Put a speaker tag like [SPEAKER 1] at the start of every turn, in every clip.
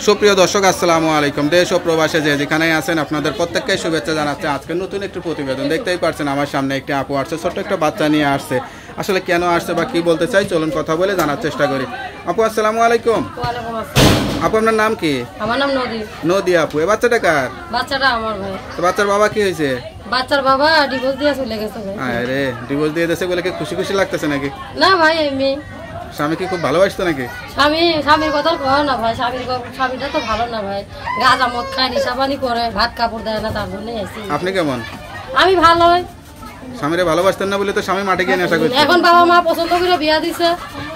[SPEAKER 1] সুপ্রিয় দর্শক আসসালামু আলাইকুম। দেশ ও প্রবাসে যে যেখানেই আছেন আপনাদের প্রত্যেককে শুভেচ্ছা জানাচ্ছি। আজকে নতুন একটি প্রতিবেদন দেখতেই পাচ্ছেন, আমার সামনে একটি আপু আসছে, ছোট্ট একটা বাচ্চা নিয়ে আসছে। আসলে কেন আসছে বা কি বলতে চাই চলুন কথা বলে জানার চেষ্টা করি। আপু আসসালামু আলাইকুম।
[SPEAKER 2] ওয়ালাইকুম আসসালাম।
[SPEAKER 1] আপু আপনার নাম কি?
[SPEAKER 2] আমার নাম নদী।
[SPEAKER 1] নদী আপু, এই বাচ্চাটা কার?
[SPEAKER 2] বাচ্চাটা আমার ভাই।
[SPEAKER 1] তো বাচ্চার বাবা কি হয়েছে?
[SPEAKER 2] বাচ্চার বাবা ডিভোর্স দিয়ে চলে গেছে ভাই।
[SPEAKER 1] আরে ডিভোর্স দিয়ে দিয়েছে বলে কি খুশি খুশি লাগতেছে নাকি?
[SPEAKER 2] না ভাই, এমনি
[SPEAKER 1] স্বামী কি খুব ভালোবাসতো নাকি?
[SPEAKER 2] স্বামীর কথা কয় না ভাই, স্বামীটা তো ভালো না ভাই, গাঁজা মদ খায়, নিশাপানি করে, ভাত কাপড় দেয় না, তার জন্যই আইছি।
[SPEAKER 1] আপনি কেমন?
[SPEAKER 2] আমি ভালোই।
[SPEAKER 1] স্বামীরে ভালোবাসতেন না বলে তো স্বামী মাঠে গিয়ে নেশা করছে।
[SPEAKER 2] এখন বাবা মা পছন্দ করে বিয়া দিছে,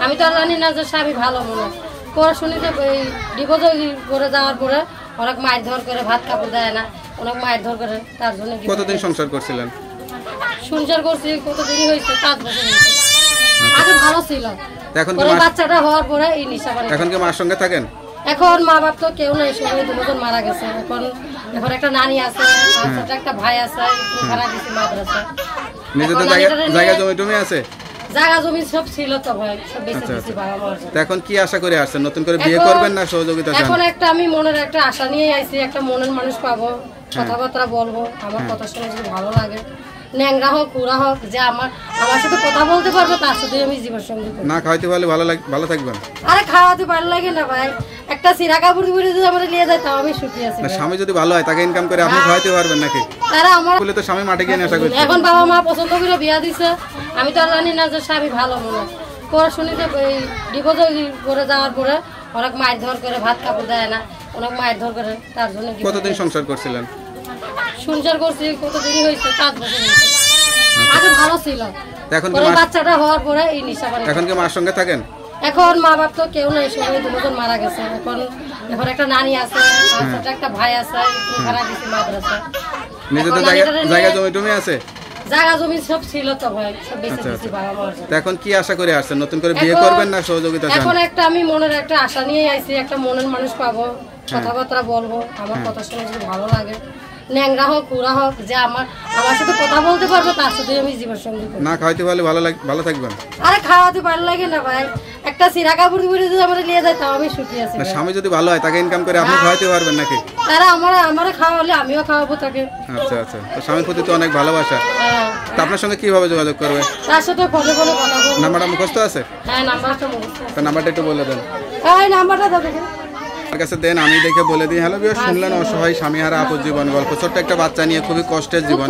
[SPEAKER 2] আমি তো আর জানি না যে স্বামী ভালো মনে পরে শুনি যে এই ডিভোর্স করে যাওয়ার পরে অনেক মায়ের ধর করে, ভাত কাপড় দেয় না, অনেক মায়ের ধর করে, তার জন্য।
[SPEAKER 1] কতদিন সংসার করছিলেন?
[SPEAKER 2] সংসার করছি কতদিনই হয়েছে, 5 বছর হয়েছে। আগে ভালো ছিল,
[SPEAKER 1] এখন কি
[SPEAKER 2] বাচ্চাটা হওয়ার পরে এই নিশাপানি।
[SPEAKER 1] এখন কি মার সঙ্গে থাকেন?
[SPEAKER 2] এখন মা বাপ তো কেউ নাই, সবাই দুজন মারা গেছে। এখন একটা নানি আছে, একটা ভাই আছে, ভাড়া দিছি মাদ্রাসা।
[SPEAKER 1] নিজেদের জায়গা জমি টমি আছে?
[SPEAKER 2] জায়গা জমি সব ছিল তো ভাই, সব বেঁচে দিছি বাবা মার।
[SPEAKER 1] তো এখন কি আশা করে আসছেন? নতুন করে বিয়ে করবেন না সহযোগিতা চান?
[SPEAKER 2] এখন একটা আমি মনের একটা আশা নিয়ে আইছি, একটা মনের মানুষ পাবো, কথাবার্তা বলবো, আমার কথা শুনে যদি ভালো লাগে, ন্যাংরা হোক কুড়া হোক, যে আমার সাথে কথা বলতে পারবে, তার সাথে আমি জীবন সঙ্গী।
[SPEAKER 1] না খাওয়াইতে পারলে ভালো থাকবেন।
[SPEAKER 2] আরে খাওয়াতে ভালো লাগে না ভাই, একটা সিরা কাপড় পরে যদি আমরা নিয়ে যায় তাও আমি সুখী আছি।
[SPEAKER 1] স্বামী যদি ভালো হয় তাকে ইনকাম করে আপনি খাওয়াইতে পারবেন নাকি?
[SPEAKER 2] তারা আমার
[SPEAKER 1] বলে তো স্বামী মাঠে গিয়ে নেশা করছে।
[SPEAKER 2] এখন বাবা মা পছন্দ করে বিয়া দিছে, আমি তো আর জানি না যে স্বামী ভালো মনে পরে শুনি যে এই ডিভোর্স করে যাওয়ার পরে অনেক মায়ের ধর করে, ভাত কাপড় দেয় না, অনেক মায়ের ধর করে, তার জন্য।
[SPEAKER 1] কতদিন সংসার করছিলেন?
[SPEAKER 2] সংসার করছি কতদিনই হয়েছে, 5 বছর হয়েছে। আগে ভালো ছিল,
[SPEAKER 1] এখন
[SPEAKER 2] বাচ্চাটা হওয়ার পরে এই নিশাপানি।
[SPEAKER 1] এখন কি মার সঙ্গে থাকেন?
[SPEAKER 2] এখন মা বাপ তো কেউ নাই, সবাই দুজন মারা গেছে। এখন একটা নানি আছে, একটা ভাই আছে, ভাড়া দিছি মাদ্রাসা।
[SPEAKER 1] নিজেদের জায়গা জমি টমি আছে?
[SPEAKER 2] জায়গা জমি সব ছিল তো ভাই, সব বেঁচে দিছি বাবা মার।
[SPEAKER 1] তো এখন কি আশা করে আসছেন? নতুন করে বিয়ে করবেন না সহযোগিতা চান?
[SPEAKER 2] এখন একটা আমি মনের একটা আশা নিয়ে আইছি, একটা মনের মানুষ পাবো, কথাবার্তা বলবো, আমার কথা শুনে যদি ভালো লাগে, ন্যাংরা হোক কুড়া হোক, যে আমার সাথে কথা বলতে পারবে, তার সাথে আমি জীবন সঙ্গী।
[SPEAKER 1] না খাওয়াইতে পারলে ভালো থাকবেন।
[SPEAKER 2] আরে খাওয়াতে ভালো লাগে না ভাই, একটা সিরা কাপড় পরে যদি আমরা নিয়ে যায় তাও আমি সুখী আছি।
[SPEAKER 1] স্বামী যদি ভালো হয় তাকে ইনকাম করে আপনি খাওয়াইতে পারবেন নাকি?
[SPEAKER 2] তারা আমার খাওয়ালে আমিও খাওয়াবো তাকে।
[SPEAKER 1] আচ্ছা আচ্ছা, তো স্বামীর প্রতি তো অনেক ভালোবাসা। তা আপনার সঙ্গে কিভাবে যোগাযোগ করবে?
[SPEAKER 2] তার সাথে ফোনে কথা বলবো।
[SPEAKER 1] নাম্বারটা মুখস্থ আছে?
[SPEAKER 2] হ্যাঁ, নাম্বারটা মুখস্থ।
[SPEAKER 1] তো নাম্বারটা একটু বলে দেন।
[SPEAKER 2] এই নাম্বারটা দাও দেখে।
[SPEAKER 1] আমার কাছে দেন, আমি দেখে বলে দিই। হ্যালো ভিউয়ার্স, শুনলেন অসহায় স্বামীহারা আপুর জীবন গল্প। ছোট্ট একটা বাচ্চা নিয়ে খুবই কষ্টের জীবন।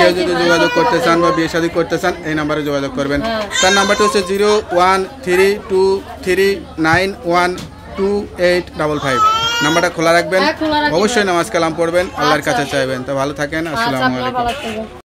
[SPEAKER 1] কেউ যদি যোগাযোগ করতে চান বা বিয়ে শাদী করতে চান, এই নাম্বারে যোগাযোগ করবেন। তার নাম্বারটা হচ্ছে 0132391285। নাম্বারটা খোলা রাখবেন, অবশ্যই নামাজ কালাম পড়বেন, আল্লাহর কাছে চাইবেন। তো ভালো থাকেন, আসসালামু আলাইকুম।